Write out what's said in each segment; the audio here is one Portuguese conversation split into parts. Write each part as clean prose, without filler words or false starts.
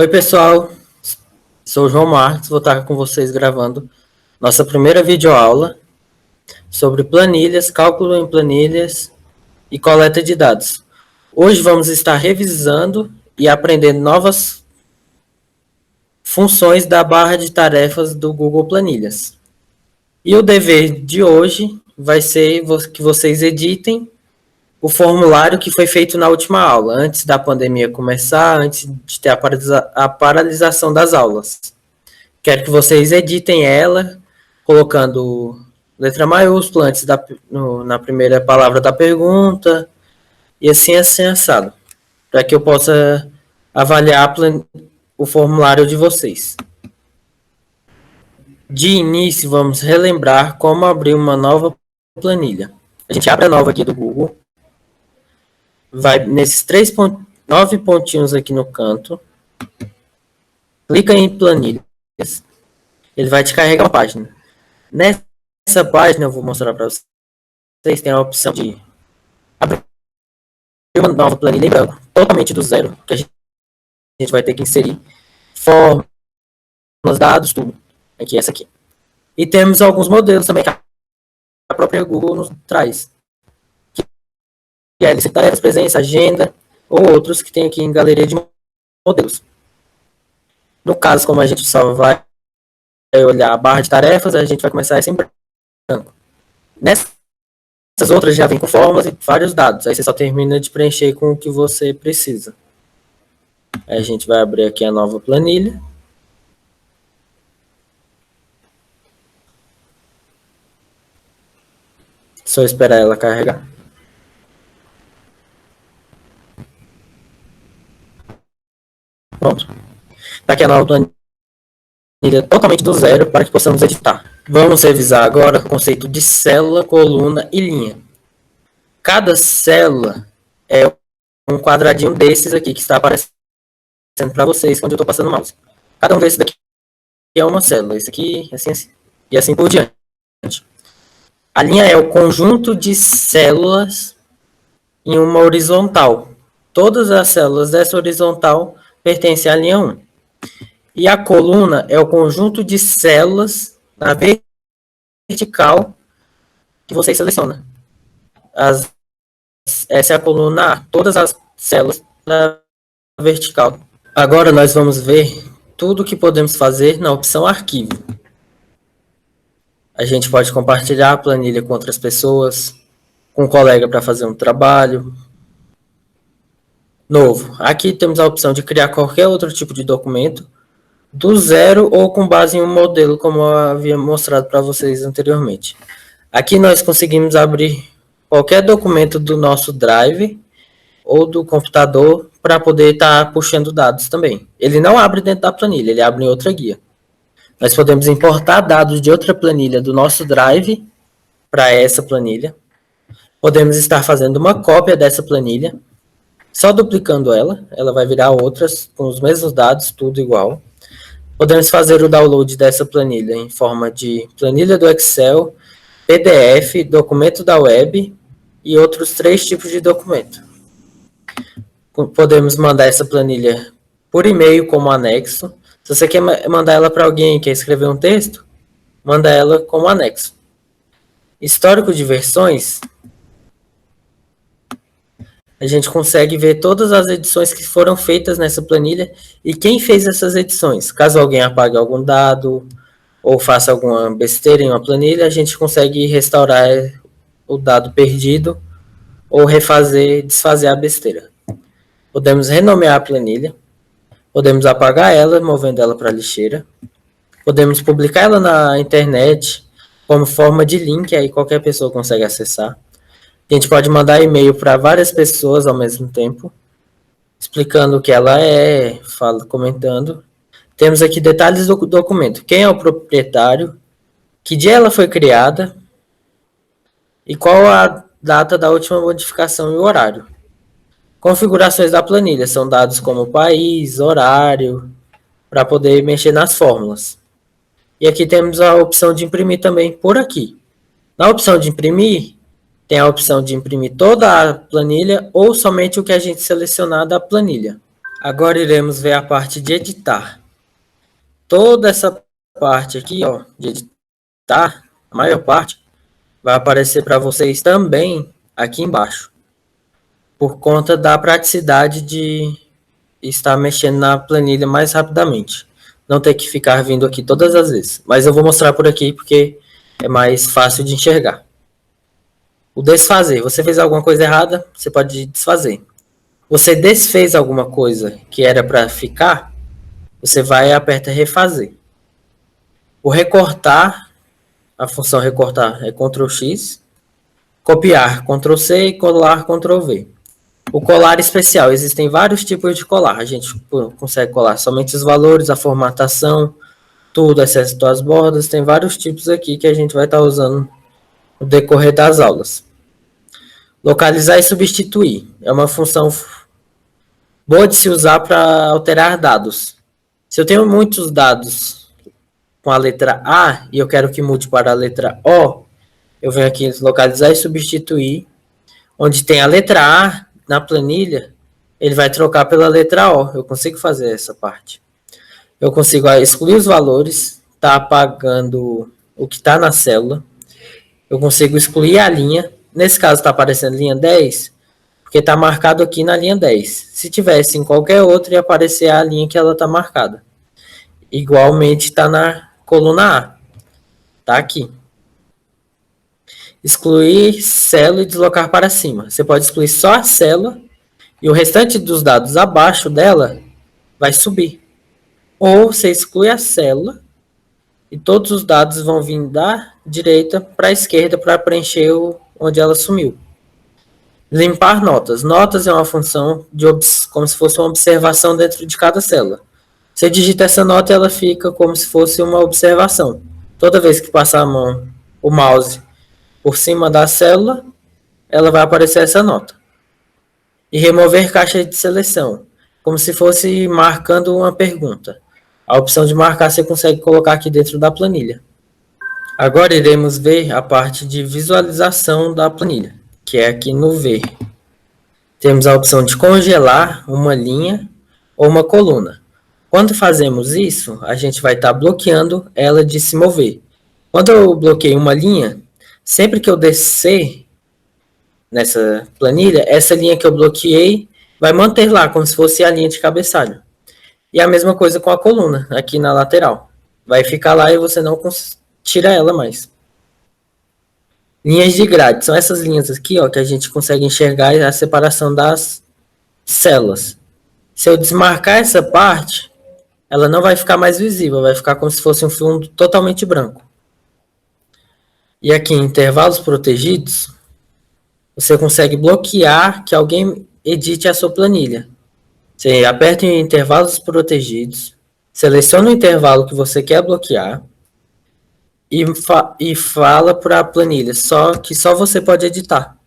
Oi, pessoal. Sou o João Marques, vou estar com vocês gravando nossa primeira videoaula sobre planilhas, cálculo em planilhas e coleta de dados. Hoje vamos estar revisando e aprendendo novas funções da barra de tarefas do Google Planilhas. E o dever de hoje vai ser que vocês editem o formulário que foi feito na última aula, antes da pandemia começar, antes de ter a paralisação das aulas. Quero que vocês editem ela, colocando letra maiúscula antes na primeira palavra da pergunta, e assim assado, para que eu possa avaliar o formulário de vocês. De início, vamos relembrar como abrir uma nova planilha. A gente abre a nova aqui do Google, vai nesses 9 pontinhos aqui no canto, clica em planilhas, ele vai te carregar uma página. Nessa página eu vou mostrar para vocês, tem a opção de abrir uma nova planilha em branco, totalmente do zero, que a gente vai ter que inserir fórmulas, dados, tudo. Aqui, essa aqui. E temos alguns modelos também que a própria Google nos traz. Que é lista de tarefas, presença, agenda, ou outros que tem aqui em galeria de modelos. No caso, como a gente só vai olhar a barra de tarefas, a gente vai começar essa em branco. Nessas outras já vem com fórmulas e vários dados. Aí você só termina de preencher com o que você precisa. Aí a gente vai abrir aqui a nova planilha. Só esperar ela carregar. Pronto. Está aqui a nova planilha totalmente do zero para que possamos editar. Vamos revisar agora o conceito de célula, coluna e linha. Cada célula é um quadradinho desses aqui que está aparecendo para vocês quando eu estou passando o mouse. Cada um desses daqui é uma célula. Esse aqui, assim, e assim por diante. A linha é o conjunto de células em uma horizontal. Todas as células dessa horizontal pertencem à linha 1. E a coluna é o conjunto de células na vertical que você seleciona. Essa é a coluna A, todas as células na vertical. Agora nós vamos ver tudo o que podemos fazer na opção arquivo. A gente pode compartilhar a planilha com outras pessoas, com um colega para fazer um trabalho. Novo. Aqui temos a opção de criar qualquer outro tipo de documento, do zero ou com base em um modelo, como eu havia mostrado para vocês anteriormente. Aqui nós conseguimos abrir qualquer documento do nosso Drive ou do computador para poder estar puxando dados também. Ele não abre dentro da planilha, ele abre em outra guia. Nós podemos importar dados de outra planilha do nosso Drive para essa planilha. Podemos estar fazendo uma cópia dessa planilha, só duplicando ela vai virar outras com os mesmos dados, tudo igual. Podemos fazer o download dessa planilha em forma de planilha do Excel, PDF, documento da web e outros 3 tipos de documento. Podemos mandar essa planilha por e-mail como anexo. Se você quer mandar ela para alguém que quer escrever um texto, manda ela como anexo. Histórico de versões. A gente consegue ver todas as edições que foram feitas nessa planilha e quem fez essas edições. Caso alguém apague algum dado ou faça alguma besteira em uma planilha, a gente consegue restaurar o dado perdido ou desfazer a besteira. Podemos renomear a planilha. Podemos apagar ela, movendo ela para a lixeira. Podemos publicar ela na internet como forma de link, aí qualquer pessoa consegue acessar. A gente pode mandar e-mail para várias pessoas ao mesmo tempo, explicando o que ela é, comentando. Temos aqui detalhes do documento. Quem é o proprietário, que dia ela foi criada e qual a data da última modificação e o horário. Configurações da planilha são dados como país, horário, para poder mexer nas fórmulas. E aqui temos a opção de imprimir também por aqui. Na opção de imprimir, tem a opção de imprimir toda a planilha ou somente o que a gente selecionar da planilha. Agora iremos ver a parte de editar. Toda essa parte aqui, ó, de editar, a maior parte, vai aparecer para vocês também aqui embaixo, por conta da praticidade de estar mexendo na planilha mais rapidamente. Não ter que ficar vindo aqui todas as vezes. Mas eu vou mostrar por aqui porque é mais fácil de enxergar. O desfazer. Você fez alguma coisa errada, você pode desfazer. Você desfez alguma coisa que era para ficar, você vai e aperta refazer. O recortar, a função recortar é Ctrl X. Copiar, Ctrl C e colar, Ctrl V. O colar especial, existem vários tipos de colar. A gente consegue colar somente os valores, a formatação, tudo, exceto as bordas. Tem vários tipos aqui que a gente vai estar usando no decorrer das aulas. Localizar e substituir. É uma função boa de se usar para alterar dados. Se eu tenho muitos dados com a letra A e eu quero que mude para a letra O, eu venho aqui em localizar e substituir. Onde tem a letra A na planilha, ele vai trocar pela letra O. Eu consigo fazer essa parte. Eu consigo excluir os valores, tá apagando o que está na célula. Eu consigo excluir a linha. Nesse caso está aparecendo linha 10, porque está marcado aqui na linha 10. Se tivesse em qualquer outra, ia aparecer a linha que ela está marcada. Igualmente está na coluna A. Está aqui. Excluir célula e deslocar para cima. Você pode excluir só a célula e o restante dos dados abaixo dela vai subir. Ou você exclui a célula e todos os dados vão vir da direita para a esquerda para preencher onde ela sumiu. Limpar notas. Notas é uma função de como se fosse uma observação dentro de cada célula. Você digita essa nota e ela fica como se fosse uma observação. Toda vez que passar a mão, o mouse por cima da célula, ela vai aparecer essa nota. E remover caixa de seleção, como se fosse marcando uma pergunta. A opção de marcar você consegue colocar aqui dentro da planilha. Agora iremos ver a parte de visualização da planilha, que é aqui no V. Temos a opção de congelar uma linha ou uma coluna. Quando fazemos isso, a gente vai estar bloqueando ela de se mover. Quando eu bloqueio uma linha, sempre que eu descer nessa planilha, essa linha que eu bloqueei vai manter lá, como se fosse a linha de cabeçalho. E a mesma coisa com a coluna, aqui na lateral. Vai ficar lá e você não tira ela mais. Linhas de grade. São essas linhas aqui, ó, que a gente consegue enxergar a separação das células. Se eu desmarcar essa parte, ela não vai ficar mais visível, vai ficar como se fosse um fundo totalmente branco. E aqui em intervalos protegidos, você consegue bloquear que alguém edite a sua planilha. Você aperta em intervalos protegidos, seleciona o intervalo que você quer bloquear e fala para a planilha que só você pode editar.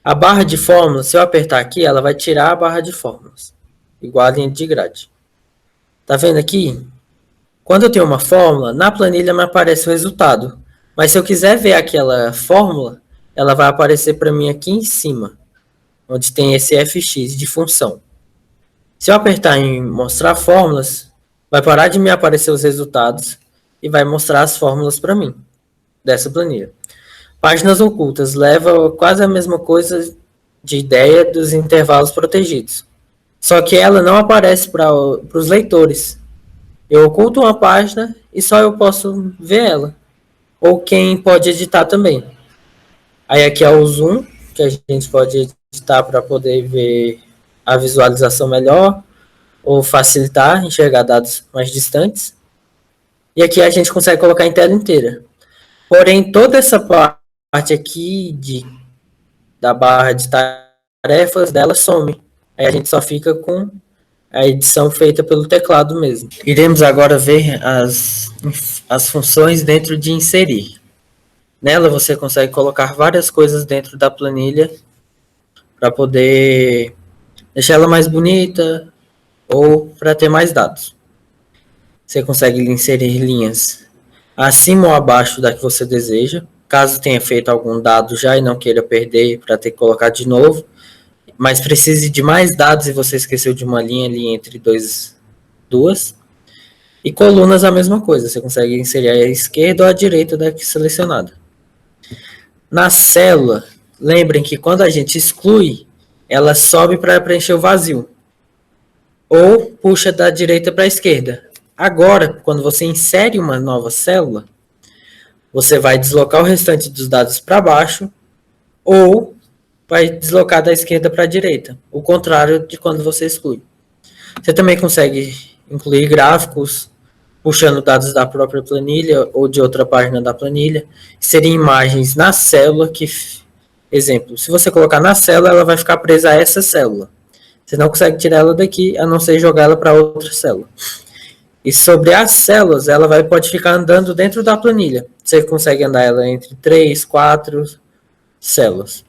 A barra de fórmulas, se eu apertar aqui, ela vai tirar a barra de fórmulas, igual a linha de grade. Tá vendo aqui? Quando eu tenho uma fórmula, na planilha me aparece o resultado. Mas se eu quiser ver aquela fórmula, ela vai aparecer para mim aqui em cima, onde tem esse fx de função. Se eu apertar em mostrar fórmulas, vai parar de me aparecer os resultados e vai mostrar as fórmulas para mim, dessa planilha. Páginas ocultas leva quase a mesma coisa de ideia dos intervalos protegidos. Só que ela não aparece para os leitores. Eu oculto uma página e só eu posso ver ela. Ou quem pode editar também. Aí aqui é o zoom, que a gente pode editar para poder ver a visualização melhor, ou facilitar, enxergar dados mais distantes. E aqui a gente consegue colocar em tela inteira. Porém, toda essa parte aqui da barra de tarefas dela some. Aí a gente só fica com a edição feita pelo teclado mesmo. Iremos agora ver as funções dentro de inserir. Nela você consegue colocar várias coisas dentro da planilha para poder deixar ela mais bonita ou para ter mais dados. Você consegue inserir linhas acima ou abaixo da que você deseja. Caso tenha feito algum dado já e não queira perder para ter que colocar de novo, mas precise de mais dados e você esqueceu de uma linha ali entre duas. E colunas a mesma coisa, você consegue inserir a esquerda ou a direita daqui selecionada. Na célula, lembrem que quando a gente exclui, ela sobe para preencher o vazio. Ou puxa da direita para a esquerda. Agora, quando você insere uma nova célula, você vai deslocar o restante dos dados para baixo ou vai deslocar da esquerda para a direita, o contrário de quando você exclui. Você também consegue incluir gráficos, puxando dados da própria planilha ou de outra página da planilha, seriam imagens na célula que, exemplo, se você colocar na célula, ela vai ficar presa a essa célula. Você não consegue tirar ela daqui, a não ser jogar ela para outra célula. E sobre as células, ela pode ficar andando dentro da planilha. Você consegue andar ela entre 3, 4 células.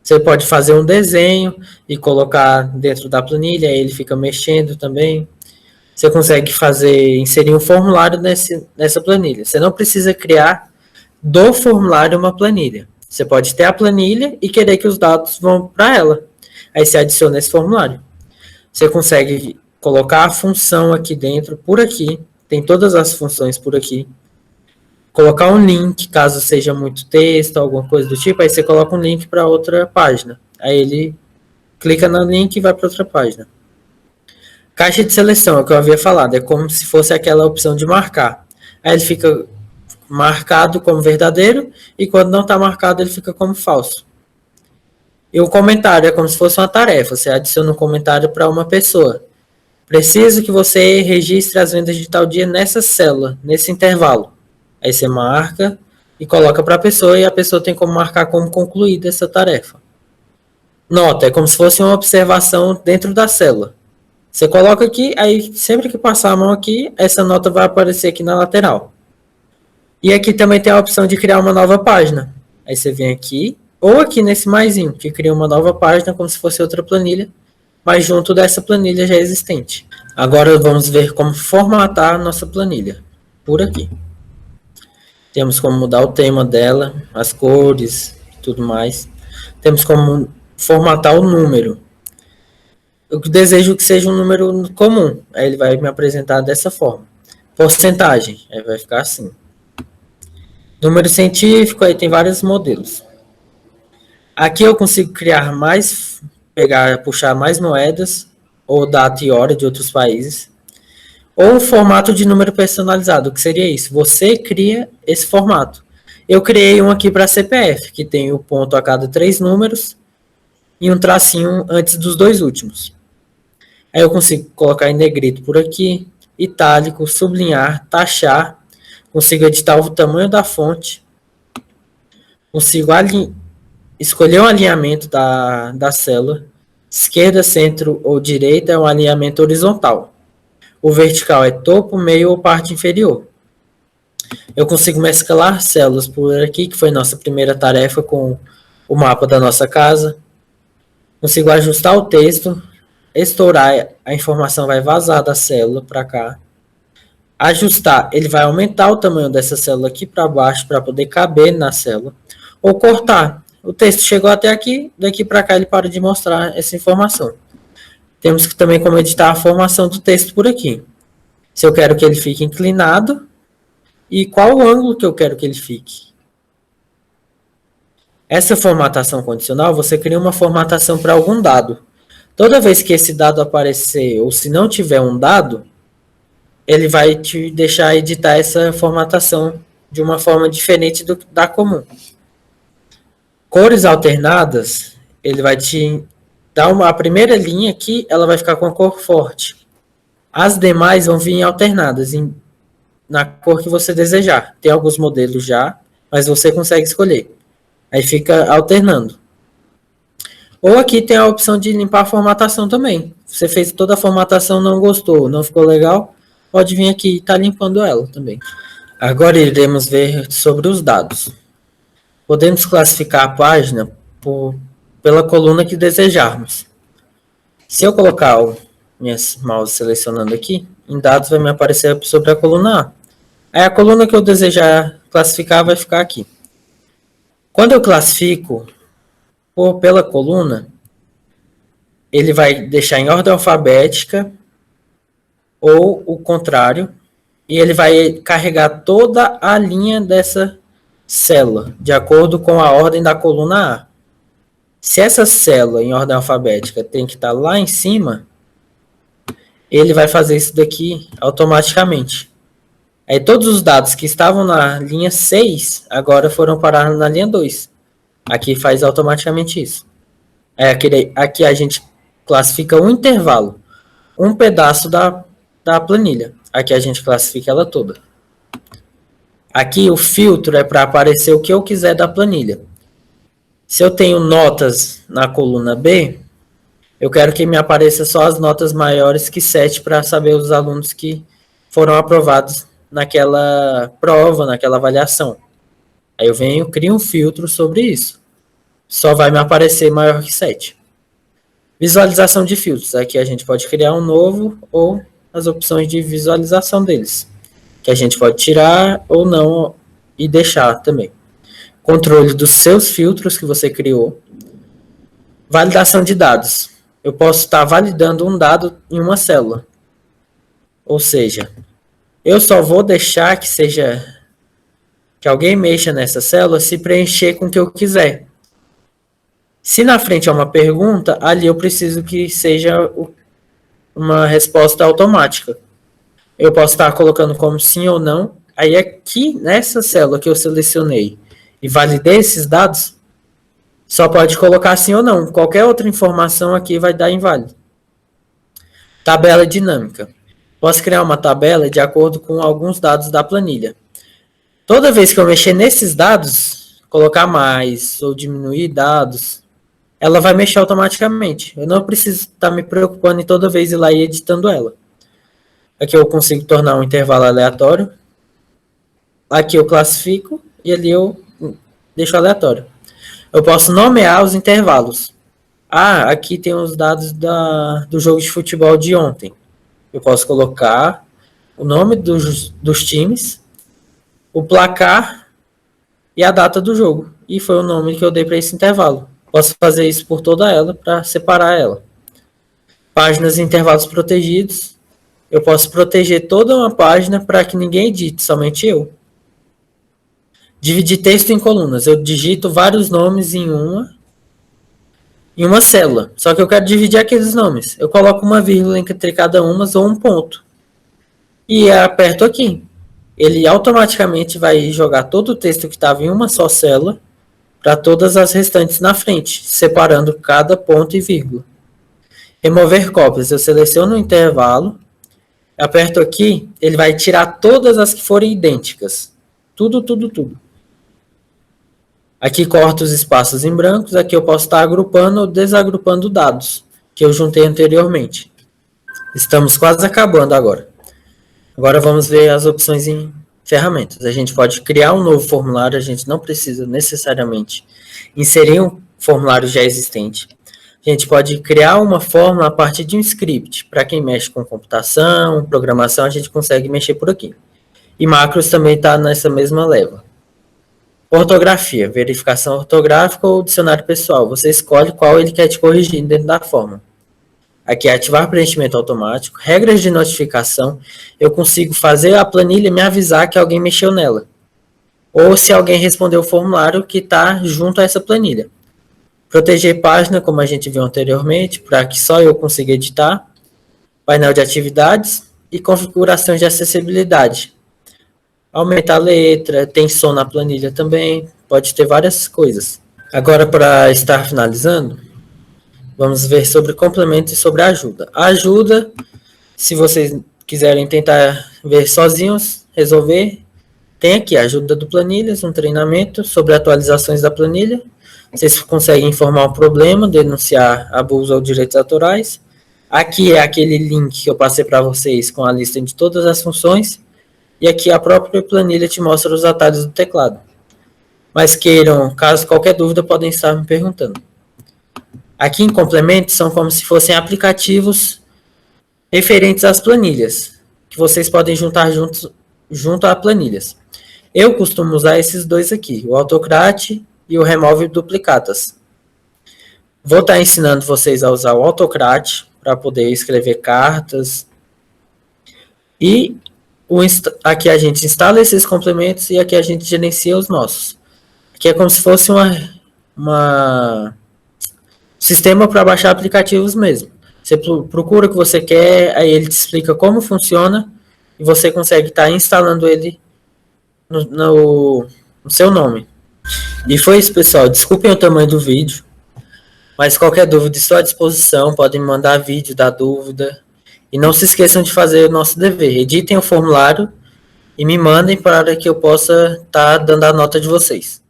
Você pode fazer um desenho e colocar dentro da planilha, aí ele fica mexendo também. Você consegue inserir um formulário nessa planilha. Você não precisa criar do formulário uma planilha. Você pode ter a planilha e querer que os dados vão para ela. Aí você adiciona esse formulário. Você consegue colocar a função aqui dentro, por aqui. Tem todas as funções por aqui. Colocar um link, caso seja muito texto, alguma coisa do tipo. Aí você coloca um link para outra página. Aí ele clica no link e vai para outra página. Caixa de seleção, é o que eu havia falado. É como se fosse aquela opção de marcar. Aí ele fica marcado como verdadeiro e quando não está marcado ele fica como falso. E o comentário é como se fosse uma tarefa. Você adiciona um comentário para uma pessoa. Preciso que você registre as vendas de tal dia nessa célula, nesse intervalo. Aí você marca e coloca para a pessoa e a pessoa tem como marcar como concluída essa tarefa. Nota, é como se fosse uma observação dentro da célula. Você coloca aqui, aí sempre que passar a mão aqui, essa nota vai aparecer aqui na lateral. E aqui também tem a opção de criar uma nova página. Aí você vem aqui, ou aqui nesse maisinho, que cria uma nova página como se fosse outra planilha, mas junto dessa planilha já existente. Agora vamos ver como formatar a nossa planilha, por aqui. Temos como mudar o tema dela, as cores e tudo mais. Temos como formatar o número. Eu desejo que seja um número comum, aí ele vai me apresentar dessa forma. Porcentagem, aí vai ficar assim. Número científico, aí tem vários modelos. Aqui eu consigo criar mais, puxar mais moedas, ou data e hora de outros países. Ou formato de número personalizado, o que seria isso? Você cria esse formato. Eu criei um aqui para CPF, que tem o ponto a cada 3 números e um tracinho antes dos 2 últimos. Aí eu consigo colocar em negrito por aqui, itálico, sublinhar, taxar, consigo editar o tamanho da fonte, consigo escolher um alinhamento da célula, esquerda, centro ou direita é um alinhamento horizontal. O vertical é topo, meio ou parte inferior. Eu consigo mesclar células por aqui, que foi nossa primeira tarefa com o mapa da nossa casa. Consigo ajustar o texto, estourar, a informação vai vazar da célula para cá. Ajustar, ele vai aumentar o tamanho dessa célula aqui para baixo para poder caber na célula. Ou cortar. O texto chegou até aqui, daqui para cá ele para de mostrar essa informação. Temos que também como editar a formação do texto por aqui. Se eu quero que ele fique inclinado e qual o ângulo que eu quero que ele fique. Essa formatação condicional, você cria uma formatação para algum dado. Toda vez que esse dado aparecer, ou se não tiver um dado, ele vai te deixar editar essa formatação de uma forma diferente da comum. Cores alternadas, ele vai te dar a primeira linha aqui, ela vai ficar com a cor forte. As demais vão vir alternadas na cor que você desejar. Tem alguns modelos já, mas você consegue escolher. Aí fica alternando. Ou aqui tem a opção de limpar a formatação também. Você fez toda a formatação, não gostou, não ficou legal, pode vir aqui e estar limpando ela também. Agora iremos ver sobre os dados. Podemos classificar a página pela coluna que desejarmos. Se eu colocar o meu mouse selecionando aqui, em dados vai me aparecer sobre a coluna A. Aí a coluna que eu desejar classificar vai ficar aqui. Quando eu classifico pela coluna, ele vai deixar em ordem alfabética ou o contrário, e ele vai carregar toda a linha dessa célula, de acordo com a ordem da coluna A. Se essa célula em ordem alfabética tem que estar lá em cima, ele vai fazer isso daqui automaticamente. Aí todos os dados que estavam na linha 6, agora foram parar na linha 2. Aqui faz automaticamente isso. Aqui a gente classifica um intervalo, um pedaço da planilha. Aqui a gente classifica ela toda. Aqui o filtro é para aparecer o que eu quiser da planilha. Se eu tenho notas na coluna B, eu quero que me apareça só as notas maiores que 7 para saber os alunos que foram aprovados naquela prova, naquela avaliação. Aí eu venho, crio um filtro sobre isso. Só vai me aparecer maior que 7. Visualização de filtros. Aqui a gente pode criar um novo ou as opções de visualização deles, que a gente pode tirar ou não e deixar também. Controle dos seus filtros que você criou. Validação de dados. Eu posso estar validando um dado em uma célula. Ou seja, eu só vou deixar que alguém mexa nessa célula se preencher com o que eu quiser. Se na frente é uma pergunta, ali eu preciso que seja uma resposta automática. Eu posso estar colocando como sim ou não. Aí aqui nessa célula que eu selecionei e validei esses dados, só pode colocar sim ou não. Qualquer outra informação aqui vai dar inválido. Tabela dinâmica. Posso criar uma tabela de acordo com alguns dados da planilha. Toda vez que eu mexer nesses dados, colocar mais ou diminuir dados, ela vai mexer automaticamente. Eu não preciso estar me preocupando em toda vez ir lá e editando ela. Aqui eu consigo tornar um intervalo aleatório. Aqui eu classifico e ali eu deixo aleatório. Eu posso nomear os intervalos. Aqui tem os dados do jogo de futebol de ontem. Eu posso colocar o nome dos times, o placar e a data do jogo. E foi o nome que eu dei para esse intervalo. Posso fazer isso por toda ela para separar ela. Páginas e intervalos protegidos. Eu posso proteger toda uma página para que ninguém edite, somente eu. Dividir texto em colunas. Eu digito vários nomes em uma célula. Só que eu quero dividir aqueles nomes. Eu coloco uma vírgula entre cada uma ou um ponto. E aperto aqui. Ele automaticamente vai jogar todo o texto que estava em uma só célula para todas as restantes na frente, separando cada ponto e vírgula. Remover cópias. Eu seleciono o intervalo, aperto aqui, ele vai tirar todas as que forem idênticas. Tudo. Aqui corto os espaços em brancos, aqui eu posso estar agrupando ou desagrupando dados que eu juntei anteriormente. Estamos quase acabando agora. Agora vamos ver as opções em ferramentas. A gente pode criar um novo formulário, a gente não precisa necessariamente inserir um formulário já existente. A gente pode criar uma fórmula a partir de um script. Para quem mexe com computação, programação, a gente consegue mexer por aqui. E macros também está nessa mesma leva. Ortografia, verificação ortográfica ou dicionário pessoal. Você escolhe qual ele quer te corrigir dentro da fórmula. Aqui é ativar preenchimento automático. Regras de notificação. Eu consigo fazer a planilha me avisar que alguém mexeu nela. Ou se alguém respondeu o formulário que está junto a essa planilha. Proteger página, como a gente viu anteriormente, para que só eu consiga editar. Painel de atividades e configurações de acessibilidade. Aumentar a letra, tem som na planilha também, pode ter várias coisas. Agora, para estar finalizando, vamos ver sobre complemento e sobre ajuda. A ajuda, se vocês quiserem tentar ver sozinhos, resolver, tem aqui a ajuda do Planilhas, um treinamento sobre atualizações da planilha. Vocês conseguem informar um problema, denunciar abuso ou direitos autorais. Aqui é aquele link que eu passei para vocês com a lista de todas as funções. E aqui a própria planilha te mostra os atalhos do teclado. Mas caso qualquer dúvida, podem estar me perguntando. Aqui em complementos são como se fossem aplicativos referentes às planilhas, que vocês podem juntar junto a planilhas. Eu costumo usar esses dois aqui, o Autocrat e o Remove Duplicatas. Vou estar ensinando vocês a usar o Autocrat para poder escrever cartas. E aqui a gente instala esses complementos e aqui a gente gerencia os nossos. Aqui é como se fosse uma sistema para baixar aplicativos mesmo. Você procura o que você quer, aí ele te explica como funciona e você consegue estar instalando ele no seu nome. E foi isso, pessoal. Desculpem o tamanho do vídeo, mas qualquer dúvida estou à disposição. Podem me mandar vídeo da dúvida. E não se esqueçam de fazer o nosso dever. Editem o formulário e me mandem para que eu possa estar dando a nota de vocês.